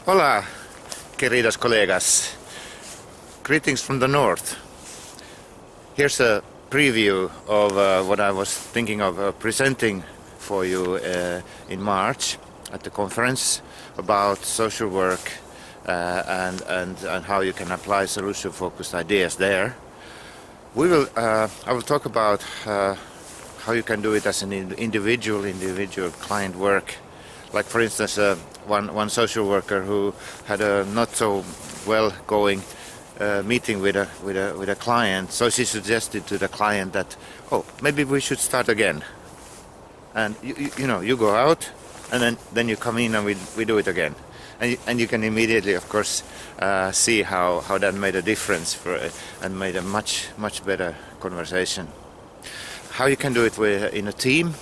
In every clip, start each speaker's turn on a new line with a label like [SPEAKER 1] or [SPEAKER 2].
[SPEAKER 1] Hola, queridos colegas. Greetings from the north. Here's a preview of what I was thinking of presenting for you in March at the conference about social work and how you can apply solution-focused ideas there. I will talk about how you can do it as an individual client work. Like for instance, one social worker who had a not so well going meeting with a client, so she suggested to the client that, oh, maybe we should start again. And you go out, and then you come in and we do it again. And you can immediately, of course, see how that made a difference and made a much better conversation. How you can do it in a team.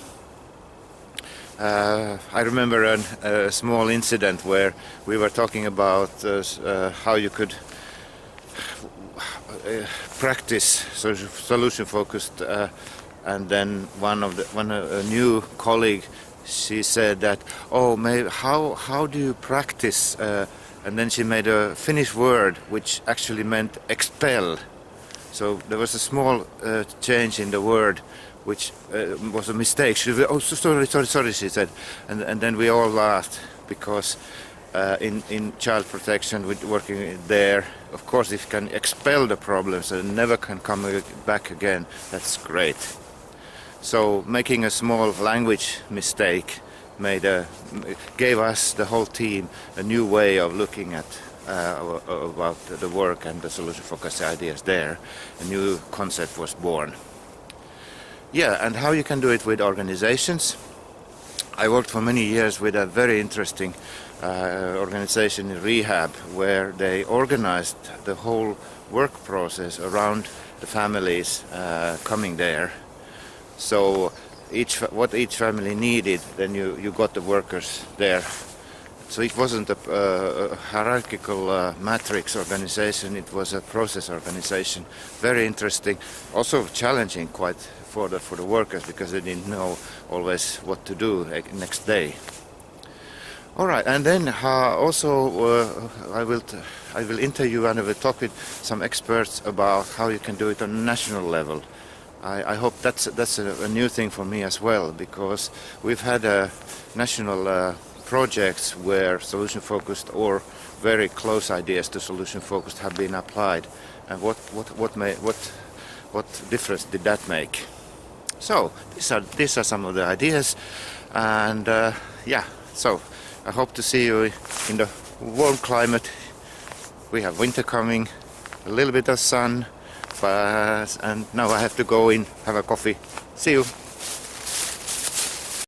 [SPEAKER 1] I remember a small incident where we were talking about how you could practice solution-focused, and then a new colleague, she said that, oh, maybe how do you practice? And then she made a Finnish word which actually meant expel. So there was a small change in the word, which was a mistake. She said, oh, sorry, she said. And then we all laughed, because in child protection, with working there, of course, if you can expel the problems and never can come back again, that's great. So making a small language mistake gave us, the whole team, a new way of looking at about the work and the solution-focused ideas there. A new concept was born. Yeah, and how you can do it with organizations. I worked for many years with a very interesting organization in rehab, where they organized the whole work process around the families coming there. So what each family needed, then you got the workers there. So it wasn't a hierarchical matrix organization, it was a process organization. Very interesting, also challenging quite for the workers, because they didn't know always what to do next day. All right, and then also I will interview and I will talk with some experts about how you can do it on a national level. I hope that's a new thing for me as well, because we've had national projects where solution-focused or very close ideas to solution-focused have been applied, and what difference did that make? So these are some of the ideas, and yeah. So I hope to see you in the warm climate. We have winter coming, a little bit of sun. And now I have to go in, have a coffee. See you.